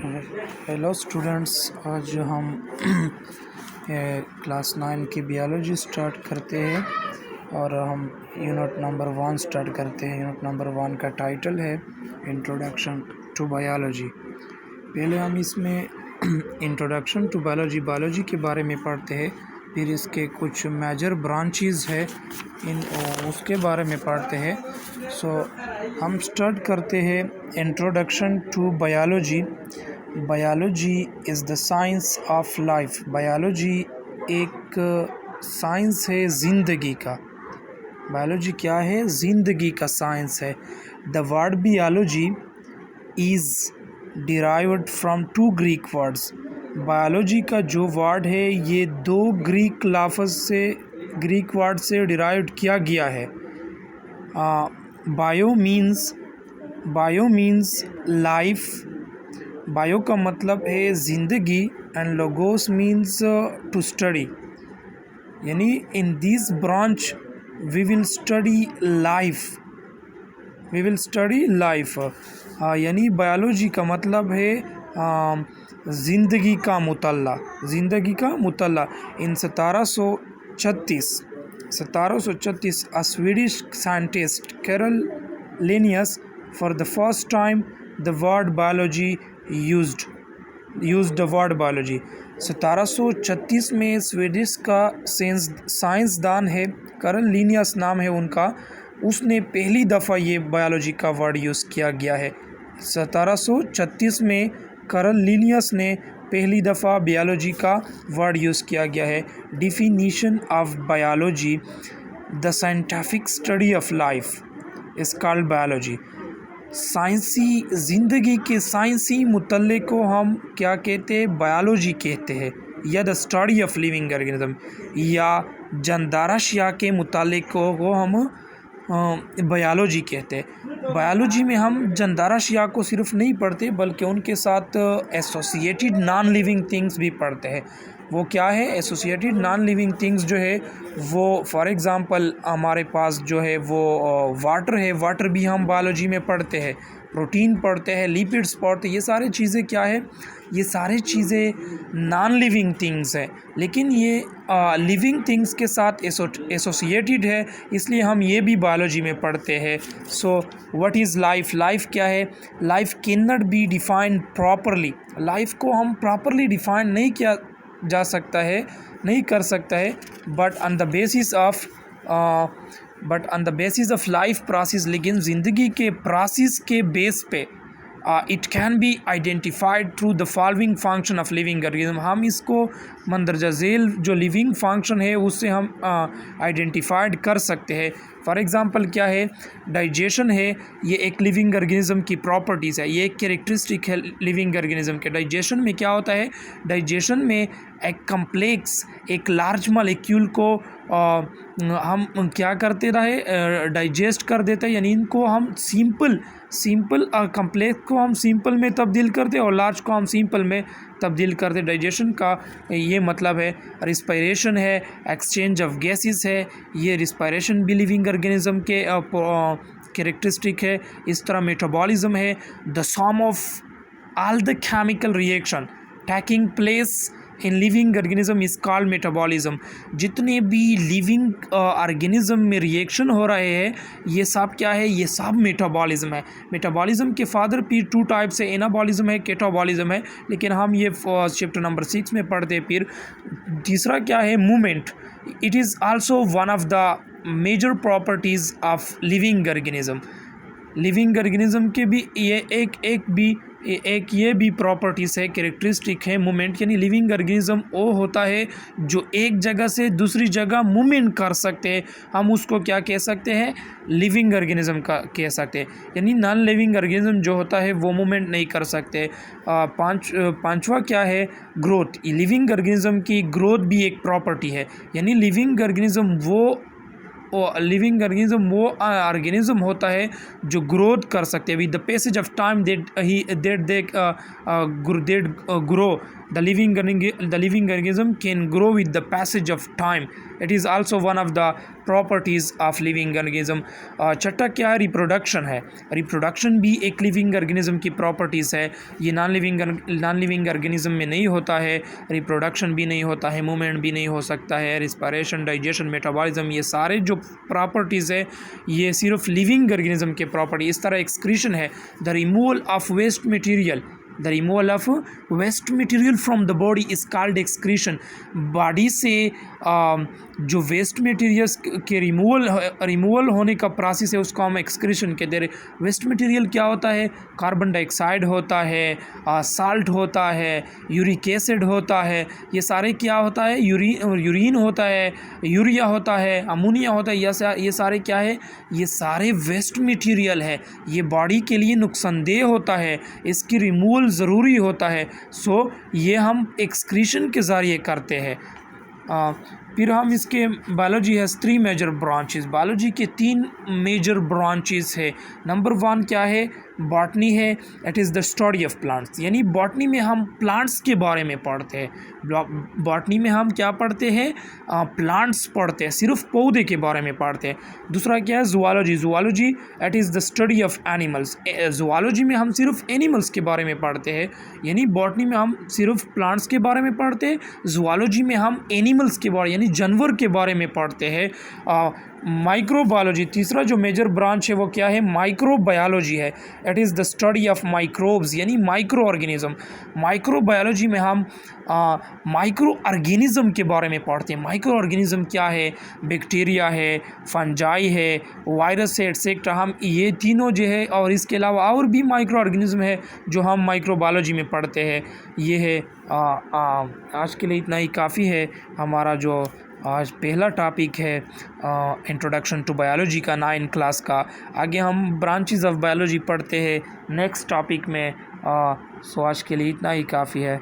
Hello students, आज हम class 9 की बायोलॉजी स्टार्ट करते हैं और हम यूनिट नंबर 1 स्टार्ट करते हैं। यूनिट नंबर 1 का टाइटल है इंट्रोडक्शन टू बायोलॉजी। पहले हम इसमें इंट्रोडक्शन टू बायोलॉजी के बारे में पढ़ते हैं, फिर इसके कुछ मेजर ब्रांचेस है उसके बारे में पढ़ते हैं। हम स्टार्ट करते हैं introduction to biology. Biology is the science of life. Biology एक साइंस है ज़िंदगी का। बायोलॉजी क्या है? ज़िंदगी का साइंस है। The word biology is derived from 2 Greek words. Biology का जो वर्ड है ये 2 ग्रीक वर्ड से डिराइव्ड किया गया है। Bio means life. बायो का मतलब है ज़िंदगी and logos means to study. यानी in this branch we will study life. यानी बायोलॉजी का मतलब है ज़िंदगी का मुतल्ला। इन 1736 a Swedish scientist Carol Linnaeus for the first time the word biology used the word biology। 1736 में स्वीडिश का साइंसदान है, करल लिनियस नाम है उनका, उसने पहली दफ़ा ये बायोलॉजी का वर्ड यूज़ किया गया है। 1736 में करल लिनियस ने पहली दफ़ा बायोलॉजी का वर्ड यूज़ किया गया है। Definition of biology: the scientific study of life is called biology. साइंसी ज़िंदगी के साइंसी मुतल्ले को हम क्या कहते हैं? बायोलॉजी कहते हैं, या the study of living organism, या जंदाराशिया के मुतल्ले को हम बायोलॉजी कहते हैं। बायोलॉजी में हम जंदाराशिया को सिर्फ नहीं पढ़ते बल्कि उनके साथ एसोसिएटेड नॉन लिविंग थिंग्स भी पढ़ते हैं। वो क्या है? एसोसिएटेड नॉन लिविंग थिंग्स जो है वो फॉर एग्ज़ाम्पल हमारे पास जो है वो वाटर है। वाटर भी हम बायोलॉजी में पढ़ते हैं। प्रोटीन पढ़ते हैं, लिपिड्स पढ़ते हैं। ये सारी चीज़ें क्या है? ये सारी चीज़ें नॉन लिविंग थिंग्स है, लेकिन ये लिविंग थिंग्स के साथ एसोसिएटेड है, इसलिए हम ये भी बायोलॉजी में पढ़ते हैं। So what is life? Life क्या है? Life can not be defined properly. Life को हम प्रॉपरली डिफाइन नहीं किया जा सकता है, नहीं कर सकता है, but on the basis of life process. लेकिन ज़िंदगी के प्रोसेस के बेस पे it can be identified through the following function of living organism. हम इसको मंदरजा झेल जो लिविंग फंक्शन है उससे हम आइडेंटिफाइड कर सकते हैं। फॉर एग्ज़ाम्पल क्या है? डाइजेशन है, ये एक लिविंग ऑर्गेनिज्म की प्रॉपर्टीज़ है, ये एक कैरेक्टरिस्टिक है लिविंग ऑर्गेनिज्म के। डाइजेशन में क्या होता है? डाइजेशन में एक कम्प्लेक्स, एक लार्ज मॉलिक्यूल को हम क्या करते रहे? डाइजेस्ट कर देते हैं। यानी इनको हम सिंपल कम्प्लेक्स को हम सिंपल में तब्दील करते और लार्ज को हम सिंपल में तब्दील करते। डाइजेशन का ये मतलब है। रिस्पायरेशन है, एक्सचेंज ऑफ गैसेस है, ये रिस्पायरेशन भी लिविंग ऑर्गेनिज्म के कैरेक्टरिस्टिक है। इस तरह मेटाबॉलिज्म है, the sum of all the chemical reaction taking place in living organism is called metabolism. जितने भी लिविंग ऑर्गेनिज्म में रिएक्शन हो रहे हैं ये सब क्या है? ये सब मेटाबॉलिज्म है। मेटाबॉलिज्म के फादर भी 2 टाइप्स है, एनाबॉलिज्म है, केटाबॉलिज्म है, लेकिन हम ये चैप्टर नंबर 6 में पढ़ते हैं। फिर तीसरा क्या है? Movement. It is also one of the major properties of living organism. Living organism के भी ये भी प्रॉपर्टीज़ है, कैरेक्टरिस्टिक है मूवमेंट। यानी लिविंग ऑर्गेनिज्म वो होता है जो एक जगह से दूसरी जगह मूवमेंट कर सकते हैं, हम उसको क्या कह सकते हैं? लिविंग ऑर्गेनिज्म का कह सकते हैं। यानी नॉन लिविंग ऑर्गेनिज्म जो होता है वो मूवमेंट नहीं कर सकते। पांचवा क्या है? ग्रोथ। लिविंग ऑर्गेनिज्म की ग्रोथ भी एक प्रॉपर्टी है। यानी लिविंग ऑर्गेनिज्म वो ऑर्गेनिज्म होता है जो ग्रोथ कर सकते हैं। With the passage of time they grow. the living organism can grow with the passage of time. It is also one of the properties of living organism. छठा क्या है, रिप्रोडक्शन है. रिप्रोडक्शन भी एक लिविंग ऑर्गेनिज्म की properties है. ये non living organism में नहीं होता है. रिप्रोडक्शन भी नहीं होता है, मूवमेंट भी नहीं हो सकता है, रिस्पायरेशन, डाइजेशन, मेटाबॉलिज्म, ये सारे जो प्रॉपर्टीज़ है ये सिर्फ लिविंग ऑर्गेनिज्म के प्रॉपर्टी. इस तरह एक्सक्रीशन है, the removal of waste material. The removal of waste material from the body is called excretion. Body से जो वेस्ट मटेरियल्स के रिमूवल होने का प्रोसेस है उसको हम एक्सक्रीशन कहते हैं. वेस्ट मटेरियल क्या होता है, कार्बन डाइऑक्साइड होता है, साल्ट होता है, यूरिक एसिड होता है, ये सारे क्या होता है, यूरिन होता है, यूरिया होता है, अमोनिया होता है, ये सारे क्या है, ये सारे वेस्ट मटेरियल है. ये बॉडी के लिए नुकसानदेह होता है, इसकी रिमूवल ज़रूरी होता है. सो ये हम एक्सक्रीशन के ज़रिए करते हैं. फिर हम इसके biology has 3 major branches. Biology के 3 मेजर ब्रांचेस है. नंबर 1 क्या है, बॉटनी है. It is the study of plants. यानी बॉटनी में हम प्लांट्स के बारे में पढ़ते हैं. बॉटनी में हम क्या पढ़ते हैं, प्लांट्स पढ़ते हैं, सिर्फ पौधे के बारे में पढ़ते हैं. दूसरा क्या है, zoology. Zoology it is the study of animals. Zoology में हम सिर्फ एनिमल्स के बारे में पढ़ते हैं. यानी बॉटनी में हम सिर्फ प्लांट्स के बारे में पढ़ते हैं, जूलॉजी में हम एनिमल्स के बारे यानी जानवर के बारे में पढ़ते हैं. माइक्रोबायोलॉजी, तीसरा जो मेजर ब्रांच है वो क्या है, माइक्रोबायोलॉजी है. It is the study of microbes यानी माइक्रो ऑर्गेनिज्म. माइक्रोबायोलॉजी में हम माइक्रो ऑर्गेनिज्म के बारे में पढ़ते हैं. माइक्रो ऑर्गेनिज्म क्या है, बैक्टीरिया है, फंजाई है, वायरस है, एटसेट्रा. हम ये तीनों जो है और इसके अलावा और भी माइक्रो ऑर्गेनिज्म है जो हम माइक्रोबायोलॉजी में पढ़ते हैं. ये है आज के लिए इतना ही काफ़ी है. हमारा जो आज पहला टॉपिक है इंट्रोडक्शन टू बायोलॉजी का 9 क्लास का. आगे हम ब्रांचेस ऑफ बायोलॉजी पढ़ते हैं नेक्स्ट टॉपिक में. सो आज के लिए इतना ही काफ़ी है.